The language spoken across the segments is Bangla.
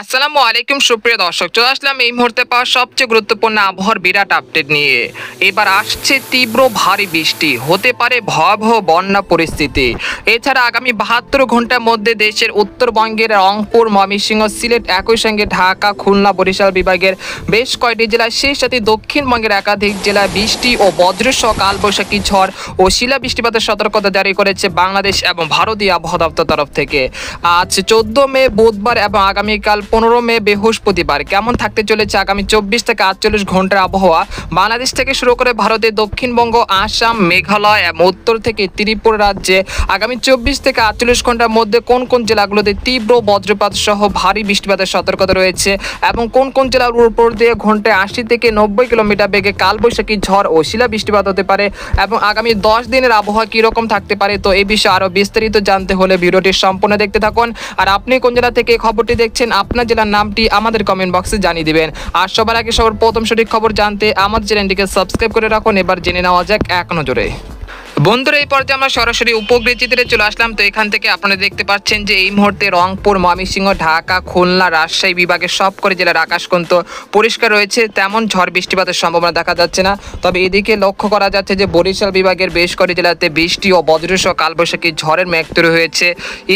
আসসালামু আলাইকুম সুপ্রিয় দর্শক, চলে আসলাম এই মুহূর্তে পাওয়া সবচেয়ে গুরুত্বপূর্ণ আবহাওয়ার বিরাট আপডেট নিয়ে। এবার আসছে তীব্র ভারী বৃষ্টি, হতে পারে ভয়াবহ বন্যা পরিস্থিতি। এছাড়া আগামী 72 ঘন্টার মধ্যে দেশের উত্তরবঙ্গের রংপুর, ময়মনসিংহ, সিলেট, একই সঙ্গে ঢাকা, খুলনা, বরিশাল বিভাগের বেশ কয়েকটি জেলায়, সেই সাথে দক্ষিণবঙ্গের একাধিক জেলায় বৃষ্টি ও বজ্রসহ কালবৈশাখী ঝড় ও শিলা বৃষ্টিপাতের সতর্কতা জারি করেছে বাংলাদেশ এবং ভারতীয় আবহাওয়া দপ্তর তরফ থেকে। আজ 14 মে বুধবার এবং আগামীকাল 15 মে বৃহস্পতিবার কেমন থাকতে চলেছে আগামী 24 থেকে 48 ঘন্টার আবহাওয়া বাংলাদেশ থেকে শুরু করে ভারতের দক্ষিণবঙ্গ, আসাম, মেঘালয় এবং উত্তর থেকে ত্রিপুরা রাজ্যে আগামী 24 থেকে 48 ঘন্টার মধ্যে কোন কোন জেলাগুলোতে তীব্র বজ্রপাত সহ ভারী বৃষ্টিপাতের সতর্কতা রয়েছে এবং কোন কোন জেলার উপর দিয়ে ঘন্টায় 80 থেকে 90 কিলোমিটার বেগে কালবৈশাখী ঝড় ও শিলা বৃষ্টিপাত হতে পারে এবং আগামী 10 দিনের আবহাওয়া কীরকম থাকতে পারে। তো এই বিষয়ে আরও বিস্তারিত জানতে হলে ভিডিওটি সম্পূর্ণ দেখতে থাকুন। আর আপনি কোন জেলা থেকে এই খবরটি দেখছেন, আপনার জেলার নামটি আমাদের কমেন্ট বক্সে জানিয়ে দিবেন। আর সবার আগে সবার প্রথম সঠিক খবর জানতে আমাদের চ্যানেলটিকে সাবস্ক্রাইব করে রাখুন। এবার জেনে নেওয়া যাক এক নজরে। বন্ধুরা, এই পর্যায়ে আমরা সরাসরি উপগ্রহ চিত্রে চলে আসলাম। তো এখান থেকে আপনারা দেখতে পাচ্ছেন যে এই মুহূর্তে রংপুর, ময়মনসিংহ, ঢাকা, খুলনা, রাজশাহী বিভাগের সবকটি জেলার আকাশ কিন্তু পরিষ্কার রয়েছে, তেমন ঝড় বৃষ্টিপাতের সম্ভাবনা দেখা যাচ্ছে না। তবে এদিকে লক্ষ্য করা যাচ্ছে যে বরিশাল বিভাগের বেশ কয়েকটি জেলাতে বৃষ্টি ও বজ্রসহ কালবৈশাখী ঝড়ের মেঘ তৈরি হয়েছে।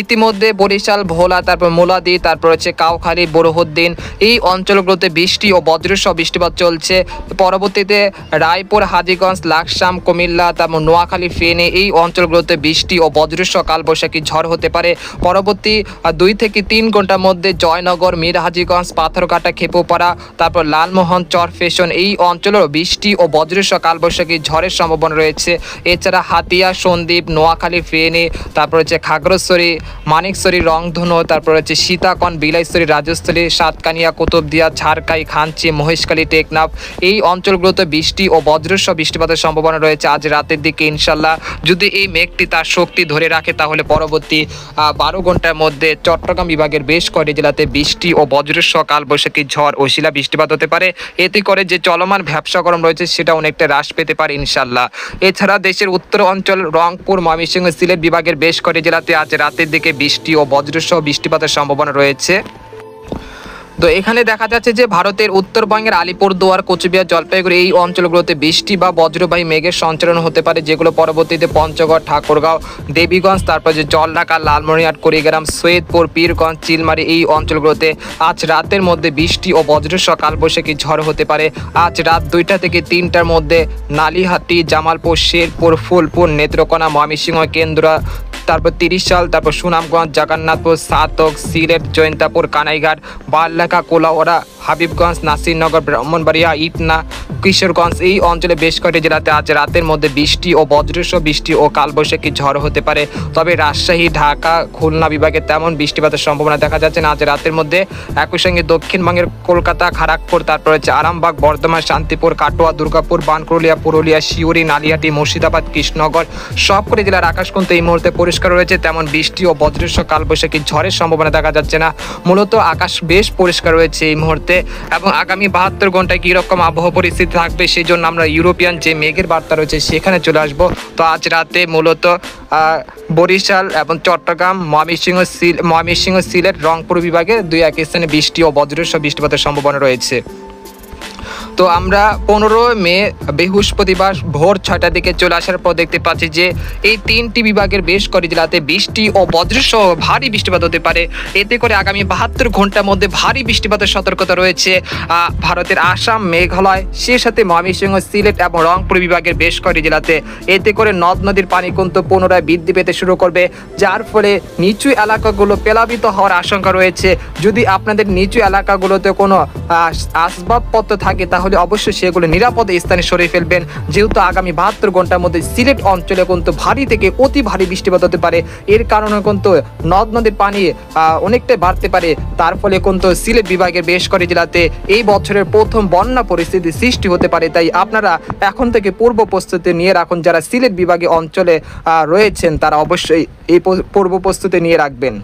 ইতিমধ্যে বরিশাল, ভোলা, তারপর মোলাদি, তারপর হচ্ছে কাউখালী, বরহুদ্দিন এই অঞ্চলগুলোতে বৃষ্টি ও বজ্রসহ বৃষ্টিপাত চলছে। পরবর্তীতে রায়পুর, হাজীগঞ্জ, লাকসাম, কুমিল্লা, তারপর নোয়াখালী, ফেনী এই অঞ্চলগুলোতে বৃষ্টি ও বজ্রসহ কালবৈশাখী ঝড় হতে পারে। পরবর্তী 2 থেকে 3 ঘন্টার মধ্যে জয়নগর, মিরহাজীগঞ্জ, পাথরঘাটা, খেপুপাড়া, তারপর লালমোহন, চরফেশন এই অঞ্চলেও বৃষ্টি ও বজ্রসহ কালবৈশাখী ঝড়ের সম্ভাবনা রয়েছে। এছাড়া হাতিয়া, সন্দ্বীপ, নোয়াখালী, ফেনী, তারপর হচ্ছে খাগড়াছড়ি, মানিকছড়ি, রংধনু, তারপর হচ্ছে সীতাকন, বিলাইছড়ি, রাজস্থলী, সাতকানিয়া, কুতুবদিয়া, ঝাড়কাই, খাঞ্চি, মহেশখালী, টেকনাফ এই অঞ্চলগুলোতে বৃষ্টি ও বজ্রসহ বৃষ্টিপাতের সম্ভাবনা রয়েছে। আজ রাতের দিকে ইনশাল্লাহ যদি এই মেঘটি তার শক্তি ধরে রাখে তাহলে পরবর্তী 12 ঘন্টার মধ্যে চট্টগ্রাম বিভাগের বেশ কয়েকটি জেলাতে বৃষ্টি ও বজ্রসহ কালবৈশাখী ঝড় ও শিলা বৃষ্টিপাত হতে পারে। এতে করে যে চলমান ভ্যাপসা গরম রয়েছে সেটা অনেকটা হ্রাস পেতে পারে ইনশাল্লাহ। এছাড়া দেশের উত্তর অঞ্চল রংপুর, ময়মনসিংহ, সিলেট বিভাগের বেশ কয়েকটি জেলাতে আজ রাতের দিকে বৃষ্টি ও বজ্রসহ বৃষ্টিপাতের সম্ভাবনা রয়েছে। তো এখানে দেখা যাচ্ছে যে ভারতের উত্তরবঙ্গের আলিপুরদুয়ার, কোচবিহার, জলপাইগুড়ি এই অঞ্চলগুলোতে বৃষ্টি বা বজ্রবাহী মেঘের সঞ্চালন হতে পারে, যেগুলো পরবর্তীতে পঞ্চগড়, ঠাকুরগাঁও, দেবীগঞ্জ, তারপর যে জলঢাকা, লালমনিরহাট, কুড়িগ্রাম, সৈয়দপুর, পীরগঞ্জ, চিলমারি এই অঞ্চলগুলোতে আজ রাতের মধ্যে বৃষ্টি ও বজ্রসহ কালবৈশাখী ঝড় হতে পারে। আজ রাত 2টা থেকে 3টার মধ্যে নালিহাটি, জামালপুর, শেরপুর, ফুলপুর, নেত্রকোনা, ময়মনসিংহ, কেন্দ্রা, তারপর 30 সাল, তারপর সুনামগঞ্জ, জগন্নাথপুর, সাতক, সিলেট, জৈন্তাপুর, কানাইঘাট, বারলেখা, কোলাউড়া, হাবিবগঞ্জ, নাসিরনগর, ব্রাহ্মণবাড়িয়া, ইটনা, কিশোরগঞ্জ এই অঞ্চলে বেশ কয়েকটি জেলাতে আজ রাতের মধ্যে বৃষ্টি ও বজ্রসহ বৃষ্টি ও কালবৈশাখী ঝড় হতে পারে। তবে রাজশাহী, ঢাকা, খুলনা বিভাগে তেমন বৃষ্টিপাতের সম্ভাবনা দেখা যাচ্ছে না আজ রাতের মধ্যে। একই সঙ্গে দক্ষিণবঙ্গের কলকাতা, খড়গপুর, তারপর হচ্ছে আরামবাগ, বর্ধমান, শান্তিপুর, কাটোয়া, দুর্গাপুর, বানকুরুলিয়া, পুরুলিয়া, শিউরি, নালিয়াটি, মুর্শিদাবাদ, কৃষ্ণনগর সবকটি জেলার আকাশ কিন্তু এই মুহূর্তে পরিষ্কার রয়েছে, তেমন বৃষ্টি ও বজ্রসহ কালবৈশাখী ঝড়ের সম্ভাবনা দেখা যাচ্ছে না। মূলত আকাশ বেশ পরিষ্কার রয়েছে এই মুহূর্তে। এবং আগামী 72 ঘন্টায় কীরকম আবহাওয়া পরিস্থিতি থাকবে সেই জন্য আমরা ইউরোপিয়ান যে মেঘের বার্তা রয়েছে সেখানে চলে আসবো। তো আজ রাতে মূলত বরিশাল এবং চট্টগ্রাম, ময়মনসিংহ, সিলেট, রংপুর বিভাগে 2-1 স্থানে বৃষ্টি ও বজ্রসহ বৃষ্টিপাতের সম্ভাবনা রয়েছে। তো আমরা 15 মে বৃহস্পতিবার ভোর 6টার দিকে চলে আসার পর দেখতে পাচ্ছি যে এই 3টি বিভাগের বেশ কয়েকটি জেলাতে বৃষ্টি ও বজ্রসহ ভারী বৃষ্টিপাত হতে পারে। এতে করে আগামী 72 ঘন্টার মধ্যে ভারী বৃষ্টিপাতের সতর্কতা রয়েছে ভারতের আসাম, মেঘালয়, সেই সাথে ময়মনসিংহ, সিলেট এবং রংপুর বিভাগের বেশ কয়েকটি জেলাতে। এতে করে নদ নদীর পানি কিন্তু পুনরায় বৃদ্ধি পেতে শুরু করবে, যার ফলে নিচু এলাকাগুলো প্লাবিত হওয়ার আশঙ্কা রয়েছে। যদি আপনাদের নিচু এলাকাগুলোতে কোনো আসবাবপত্র থাকে তাহলে অবশ্যই সেগুলো নিরাপদ স্থানে সরিয়ে ফেলবেন, যেহেতু আগামী 72 ঘন্টার মধ্যে সিলেট অঞ্চলে কিন্তু ভারী থেকে অতি ভারী বৃষ্টিপাত হতে পারে। এর কারণে কিন্তু নদ নদীর পানি অনেকটাই বাড়তে পারে, তার ফলে কিন্তু সিলেট বিভাগের বেশ কয়েকটি জেলাতে এই বছরের প্রথম বন্যা পরিস্থিতি সৃষ্টি হতে পারে। তাই আপনারা এখন থেকে পূর্ব প্রস্তুতি নিয়ে রাখুন, যারা সিলেট বিভাগে অঞ্চলে রয়েছেন তারা অবশ্যই এই পূর্ব প্রস্তুতি নিয়ে রাখবেন।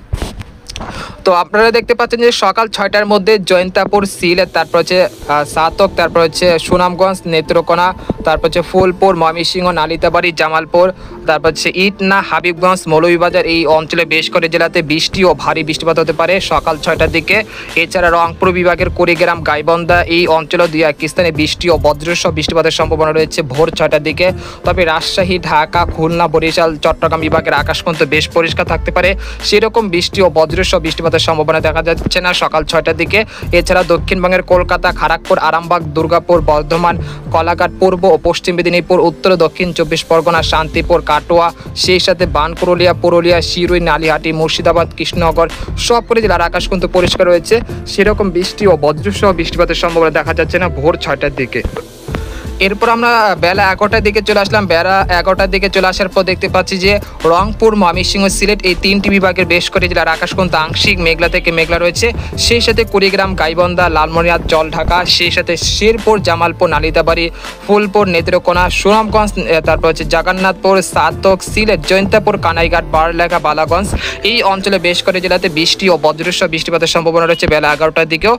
তো আপনারা দেখতে পাচ্ছেন যে সকাল 6টার মধ্যে জয়ন্তাপুর, সিলেট, তারপর হচ্ছে সাতক, তারপর হচ্ছে সুনামগঞ্জ, নেত্রকোনা, তারপর হচ্ছে ফুলপুর, ময়মনসিংহ, নালিতাবাড়ি, জামালপুর, তারপর হচ্ছে ইটনা, হাবিবগঞ্জ, মৌলভীবাজার এই অঞ্চলে বেশ করে জেলাতে বৃষ্টি ও ভারী বৃষ্টিপাত হতে পারে সকাল 6টার দিকে। এছাড়া রংপুর বিভাগের কুড়িগ্রাম, গাইবান্ধা এই অঞ্চলে দুই এক স্থানে বৃষ্টি ও বজ্রসহ বৃষ্টিপাতের সম্ভাবনা রয়েছে ভোর 6টার দিকে। তবে রাজশাহী, ঢাকা, খুলনা, বরিশাল, চট্টগ্রাম বিভাগের আকাশ কিন্তু বেশ পরিষ্কার থাকতে পারে, সেরকম বৃষ্টি ও বজ্রসহ বৃষ্টিপাতের সম্ভাবনা দেখা যাচ্ছে না সকাল 6টার দিকে। এছাড়া দক্ষিণবঙ্গের কলকাতা, খড়গপুর, আরামবাগ, দুর্গাপুর, বর্ধমান, কলাঘাট, পূর্ব ও পশ্চিম মেদিনীপুর, উত্তর ও দক্ষিণ 24 পরগনা, শান্তিপুর, কাটোয়া, সেই সাথে বানকুরুলিয়া, পুরুলিয়া, শিরুই, নালিহাটি, মুর্শিদাবাদ, কৃষ্ণনগর সবকটি জেলার আকাশ কিন্তু পরিষ্কার রয়েছে, সেরকম বৃষ্টি ও বজ্রসহ বৃষ্টিপাতের সম্ভাবনা দেখা যাচ্ছে না ভোর 6টার দিকে। এরপর আমরা বেলা 11টার দিকে চলে আসলাম। বেলা 11টার দিকে চলে আসার পর দেখতে পাচ্ছি যে রংপুর, ময়মনসিংহ, সিলেট এই তিনটি বিভাগের বেশ করে জেলার আকাশ কিন্তু আংশিক মেঘলা থেকে মেঘলা রয়েছে, সেই সাথে কুড়িগ্রাম, গাইবান্ধা, লালমনিরহাট, জলঢাকা, সেই সাথে শেরপুর, জামালপুর, নালিতাবাড়ি, ফুলপুর, নেত্রকোনা, সুনামগঞ্জ, তারপর হচ্ছে জগন্নাথপুর, সাতক, সিলেট, জৈন্তাপুর, কানাইঘাট, বারলেখা, বালাগঞ্জ এই অঞ্চলে বেশ করে জেলাতে বৃষ্টি ও বজ্রসহ বৃষ্টিপাতের সম্ভাবনা রয়েছে বেলা 11টার দিকেও।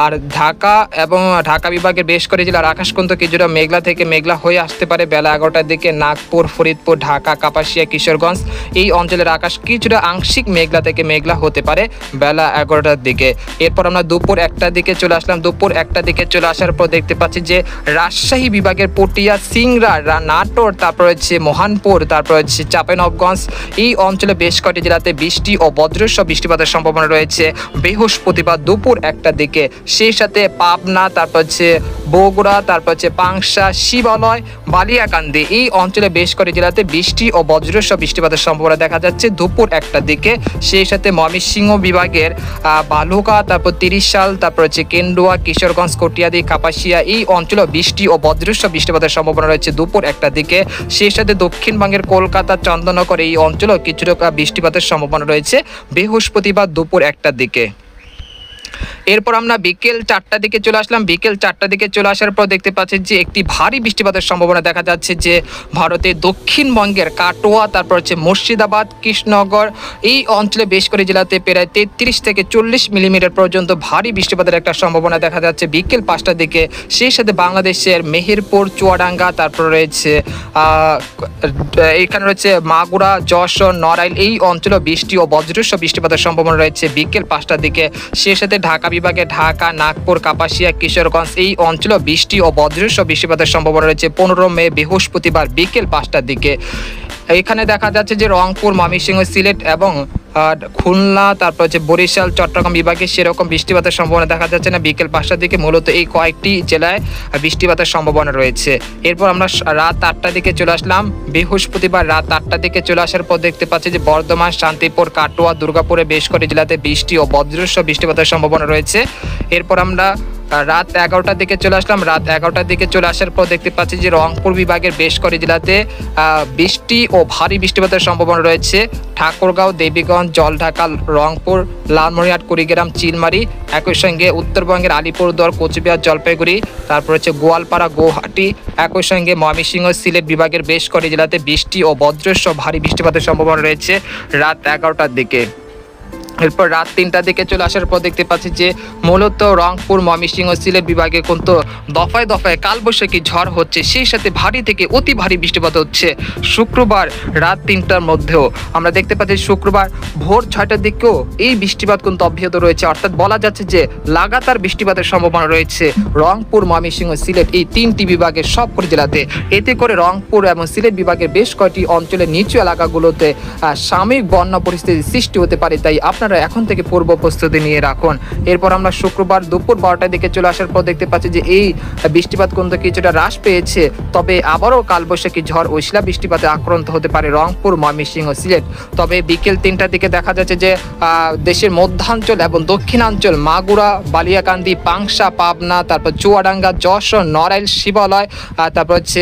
আর ঢাকা এবং ঢাকা বিভাগের বেশ করে জেলার আকাশ কিন্তু কিছুটা মেঘলা থেকে মেঘলা হয়ে আসতে পারে বেলা 11টার দিকে। নাগপুর, ফরিদপুর, ঢাকা, কাপাসিয়া, কিশোরগঞ্জ এই অঞ্চলের আকাশ কিছুটা আংশিক মেঘলা থেকে মেঘলা হতে পারে বেলা 11টার দিকে। এরপর আমরা দুপুর 1টার দিকে চলে আসলাম। দুপুর 1টার দিকে চলে আসার পর দেখতে পাচ্ছি যে রাজশাহী বিভাগের পটিয়া, সিংড়া, নাটোর, তারপর হচ্ছে মহানপুর, তারপর হচ্ছে চাঁপাইনবাবগঞ্জ এই অঞ্চলে বেশ কয়েকটি জেলাতে বৃষ্টি ও বজ্রসহ বৃষ্টিপাতের সম্ভাবনা রয়েছে বৃহস্পতিবার দুপুর 1টার দিকে। সেই সাথে পাবনা, তারপর হচ্ছে বগুড়া, তারপর হচ্ছে পাংশা, শিবালয়, বালিয়াকান্দি এই অঞ্চলে বেশ কয়েকটি জেলাতে বৃষ্টি ও বজ্রসহ বৃষ্টিপাতের সম্ভাবনা দেখা যাচ্ছে দুপুর 1টার দিকে। সেই সাথে ময়মনসিংহ বিভাগের বালুকা, তারপর 30 সাল, তারপর হচ্ছে কেন্দুয়া, কিশোরগঞ্জ, কটিয়াদি, কাপাসিয়া এই অঞ্চলে বৃষ্টি ও বজ্রসহ বৃষ্টিপাতের সম্ভাবনা রয়েছে দুপুর 1টার দিকে। সেই সাথে দক্ষিণবঙ্গের কলকাতা, চন্দননগর এই অঞ্চলেও কিছুটা বৃষ্টিপাতের সম্ভাবনা রয়েছে বৃহস্পতিবার দুপুর 1টার দিকে। এরপর আমরা বিকেল 4টার দিকে চলে আসলাম। বিকেল 4টার দিকে চলে আসার পর দেখতে পাচ্ছি যে একটি ভারী বৃষ্টিপাতের সম্ভাবনা দেখা যাচ্ছে যে ভারতের দক্ষিণবঙ্গের কাটোয়া, তারপর হচ্ছে মুর্শিদাবাদ, কৃষ্ণনগর এই অঞ্চলে বেশ করে জেলাতে প্রায় 33 থেকে 40 মিলিমিটার পর্যন্ত ভারী বৃষ্টিপাতের একটা সম্ভাবনা দেখা যাচ্ছে বিকেল 5টার দিকে। সেই সাথে বাংলাদেশের মেহেরপুর, চুয়াডাঙ্গা, তারপর রয়েছে এখানে রয়েছে মাগুরা, যশোর, নড়াইল এই অঞ্চলে বৃষ্টি ও বজ্রসহ বৃষ্টিপাতের সম্ভাবনা রয়েছে বিকেল 5টার দিকে। সেই সাথে ঢাকা বিভাগে ঢাকা, নাগপুর, কাপাসিয়া, কিশোরগঞ্জ এই অঞ্চলে বৃষ্টি ও বজ্রসহ বৃষ্টিপাতের সম্ভাবনা রয়েছে 15 মে বৃহস্পতিবার বিকেল 5টার দিকে। এখানে দেখা যাচ্ছে যে রংপুর, ময়মনসিংহ, সিলেট এবং খুলনা, তারপর হচ্ছে বরিশাল, চট্টগ্রাম বিভাগে সেরকম বৃষ্টিপাতের সম্ভাবনা দেখা যাচ্ছে না বিকেল 5টার দিকে। মূলত এই কয়েকটি জেলায় বৃষ্টিপাতের সম্ভাবনা রয়েছে। এরপর আমরা রাত 8টার দিকে চলে আসলাম। বৃহস্পতিবার রাত 8টার দিকে চলে আসার পর দেখতে পাচ্ছি যে বর্ধমান, শান্তিপুর, কাটোয়া, দুর্গাপুরে বেশ কয়েকটি জেলাতে বৃষ্টি ও বজ্রসহ বৃষ্টিপাতের সম্ভাবনা রয়েছে। এরপর আমরা রাত 11টার দিকে চলে আসলাম। রাত 11টার দিকে চলে আসার পর দেখতে পাচ্ছি যে রংপুর বিভাগের বেশ কয়েকটি জেলাতে বৃষ্টি ও ভারী বৃষ্টিপাতের সম্ভাবনা রয়েছে। ঠাকুরগাঁও, দেবীগঞ্জ, জলঢাকা, রংপুর, লালমনিরহাট, কুড়িগ্রাম, চিলমারি, একই সঙ্গে উত্তরবঙ্গের আলিপুরদুয়ার, কোচবিহার, জলপাইগুড়ি, তারপর হচ্ছে গোয়ালপাড়া, গুয়াহাটি, একই সঙ্গে ময়মনসিংহ, সিলেট বিভাগের বেশ কয়েকটি জেলাতে বৃষ্টি ও বজ্রসহ ভারী বৃষ্টিপাতের সম্ভাবনা রয়েছে রাত 11টার দিকে। এরপর রাত 3টার দিকে চলে আসার পর দেখতে পাচ্ছি যে মূলত রংপুর, ময়মনসিংহ, সিলেট বিভাগে কিন্তু দফায় দফায় কালবৈশাখী ঝড় হচ্ছে, সেই সাথে ভারী থেকে অতি ভারী বৃষ্টিপাত হচ্ছে শুক্রবার রাত 3টার মধ্যেও। আমরা দেখতে পাচ্ছি শুক্রবার ভোর 6টার দিকেও এই বৃষ্টিপাত কিন্তু অব্যাহত রয়েছে, অর্থাৎ বলা যাচ্ছে যে লাগাতার বৃষ্টিপাতের সম্ভাবনা রয়েছে রংপুর, ময়মনসিংহ, সিলেট এই তিনটি বিভাগের সবকটি জেলাতে। এতে করে রংপুর এবং সিলেট বিভাগের বেশ কয়েকটি অঞ্চলের নিচু এলাকাগুলোতে সাময়িক বন্যা পরিস্থিতির সৃষ্টি হতে পারে, তাই আপনারা এখন থেকে পূর্ব প্রস্তুতি নিয়ে রাখুন। এরপর আমরা শুক্রবার দুপুর 12টার দিকে চলে আসার পর দেখতে পাচ্ছি যে এই বৃষ্টিপাত কিন্তু কিছুটা হ্রাস পেয়েছে, তবে আবারও কালবৈশাখী ঝড় ও শিলা বৃষ্টিপাতে আক্রান্ত হতে পারে রংপুর, ময়মনসিংহ, সিলেট। তবে বিকেল 3টার দিকে দেখা যাচ্ছে যে দেশের মধ্যাঞ্চল এবং দক্ষিণাঞ্চল মাগুরা, বালিয়াকান্দি, পাংশা, পাবনা, তারপর চুয়াডাঙ্গা, যশোর, নড়াইল, শিবালয়, তারপর হচ্ছে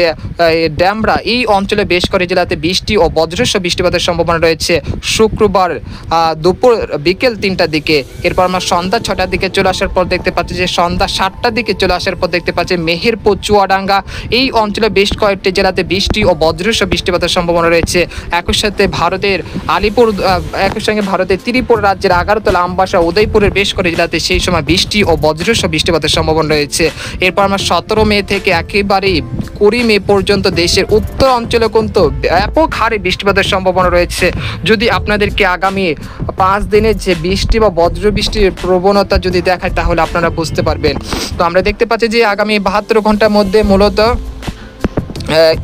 ড্যামরা এই অঞ্চলে বেশ কয়েকটি জেলাতে বৃষ্টি ও বজ্রসহ বৃষ্টিপাতের সম্ভাবনা রয়েছে শুক্রবার দুপুর বিকেল 3টার দিকে। এরপর আমরা সন্ধ্যা 6টার দিকে চলে আসার পর দেখতে পাচ্ছি যে সন্ধ্যা 7টার দিকে চলে আসার পর দেখতে পাচ্ছি মেহেরপুর, চুয়াডাঙ্গা এই অঞ্চলে বেশ কয়েকটি জেলাতে বৃষ্টি ও বজ্রসহ বৃষ্টিপাতের সম্ভাবনা রয়েছে। একই সাথে ভারতের একই সঙ্গে ভারতের ত্রিপুরা রাজ্যের আগারতলা, আমবাসা, উদয়পুরের বেশ কয়েকটি জেলাতে সেই সময় বৃষ্টি ও বজ্রসহ বৃষ্টিপাতের সম্ভাবনা রয়েছে। এরপর আমরা 17 মে থেকে একেবারেই 20 মে পর্যন্ত দেশের উত্তর অঞ্চলে কিন্তু ব্যাপক হারে বৃষ্টিপাতের সম্ভাবনা রয়েছে। যদি আপনাদেরকে আগামী 5 দিনের যে বৃষ্টি বা বজ্র বৃষ্টির প্রবণতা যদি দেখায় তাহলে আপনারা বুঝতে পারবেন। তো আমরা দেখতে পাচ্ছি যে আগামী 72 ঘন্টার মধ্যে মূলত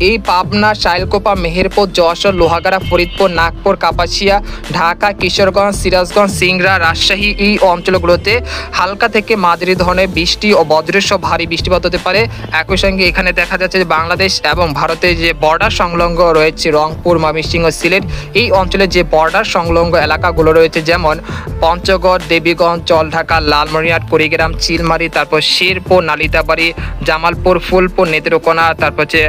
এই পাবনা, শাইলকোপা, মেহেরপুর, যশোর, লোহাগাড়া, ফরিদপুর, নাগপুর, কাপাসিয়া, ঢাকা, কিশোরগঞ্জ, সিরাজগঞ্জ, সিংড়া, রাজশাহী এই অঞ্চলগুলোতে হালকা থেকে মাঝারি ধরনের বৃষ্টি ও বজ্রসহ ভারী বৃষ্টিপাত হতে পারে। একই সঙ্গে এখানে দেখা যাচ্ছে যে বাংলাদেশ এবং ভারতের যে বর্ডার সংলগ্ন রয়েছে রংপুর, ময়মনসিংহ, সিলেট এই অঞ্চলে যে বর্ডার সংলগ্ন এলাকাগুলো রয়েছে যেমন পঞ্চগড়, দেবীগঞ্জ, জলঢাকা, লালমনিরহাট, কুড়িগ্রাম, চিলমারি, তারপর শেরপুর, নালিতাবাড়ি, জামালপুর, ফুলপুর, নেত্রকোনা, তারপর হচ্ছে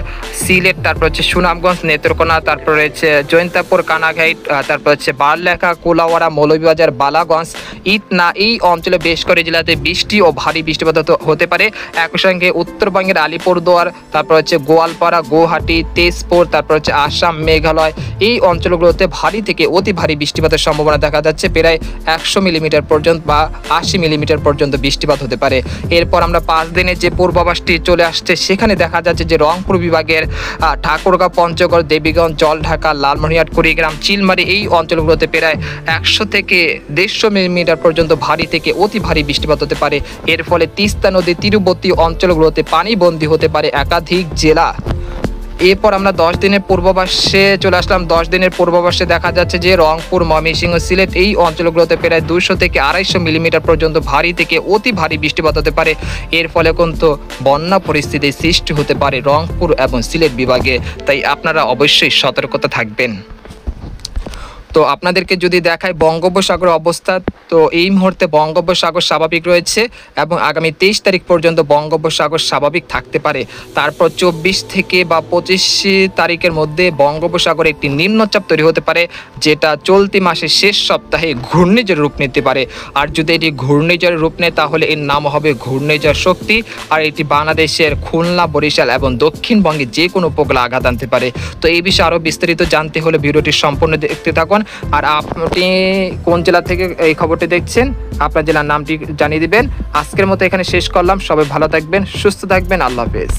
সিলেট, তারপর হচ্ছে সুনামগঞ্জ, নেত্রকোনা, তারপর রয়েছে জয়ন্তাপুর, কানাঘাট, তারপর হচ্ছে বারলেখা, কুলাওয়াড়া, মৌলভীবাজার, বালাগঞ্জ, ইটনা এই অঞ্চলে বেশ করে জেলাতে বৃষ্টি ও ভারী বৃষ্টিপাত হতে পারে। একই সঙ্গে উত্তরবঙ্গের আলিপুরদুয়ার, তারপর হচ্ছে গোয়ালপাড়া, গুয়াহাটি, তেজপুর, তারপর হচ্ছে আসাম, মেঘালয় এই অঞ্চলগুলোতে ভারী থেকে অতি ভারী বৃষ্টিপাতের সম্ভাবনা দেখা যাচ্ছে। প্রায় 100 মিলিমিটার পর্যন্ত বা 80 মিলিমিটার পর্যন্ত বৃষ্টিপাত হতে পারে। এরপর আমরা 5 দিনের যে পূর্বাভাসটি চলে আসছে সেখানে দেখা যাচ্ছে যে রংপুর বিভাগের ঠাকুরগাঁও, পঞ্চগড়, দেবীগঞ্জ, জলঢাকা, লালমনিরহাট, কুড়িগ্রাম, চিলমারি এই অঞ্চলগুলোতে প্রায় 100 থেকে 150 মিলিমিটার পর্যন্ত ভারী থেকে অতি ভারী বৃষ্টিপাত হতে পারে। এর ফলে তিস্তা নদী তীরবর্তী অঞ্চলগুলোতে পানিবন্দী হতে পারে একাধিক জেলা। এরপর আমরা 10 দিনের পূর্বাভাসে চলে আসলাম। 10 দিনের পূর্বাভাসে দেখা যাচ্ছে যে রংপুর, ময়মনসিংহ, সিলেট এই অঞ্চলগুলোতে প্রায় 200 থেকে 250 মিলিমিটার পর্যন্ত ভারী থেকে অতি ভারী বৃষ্টিপাত হতে পারে। এর ফলে কিন্তু বন্যা পরিস্থিতির সৃষ্টি হতে পারে রংপুর এবং সিলেট বিভাগে, তাই আপনারা অবশ্যই সতর্কতা থাকবেন। তো আপনাদেরকে যদি দেখায় বঙ্গোপসাগর অবস্থা, তো এই মুহূর্তে বঙ্গোপসাগর স্বাভাবিক রয়েছে এবং আগামী 23 তারিখ পর্যন্ত বঙ্গোপসাগর স্বাভাবিক থাকতে পারে। তারপর 24 থেকে বা 25 তারিখের মধ্যে বঙ্গোপসাগরে একটি নিম্নচাপ তৈরি হতে পারে, যেটা চলতি মাসের শেষ সপ্তাহে ঘূর্ণিঝড়ের রূপ নিতে পারে। আর যদি এটি ঘূর্ণিঝড়ের রূপ নেয় তাহলে এর নাম হবে ঘূর্ণিঝড় শক্তি, আর এটি বাংলাদেশের খুলনা, বরিশাল এবং দক্ষিণবঙ্গে যে কোনো উপকূলে আঘাত আনতে পারে। তো এই বিষয়ে আরও বিস্তারিত জানতে হলে ভিডিওটি সম্পূর্ণ দেখতে থাকুন। আর আপনি কোন জেলা থেকে এই খবরটি দেখছেন আপনার জেলার নামটি জানিয়ে দিবেন। আজকের মতো এখানে শেষ করলাম। সবাই ভালো থাকবেন, সুস্থ থাকবেন, আল্লাহ হাফেজ।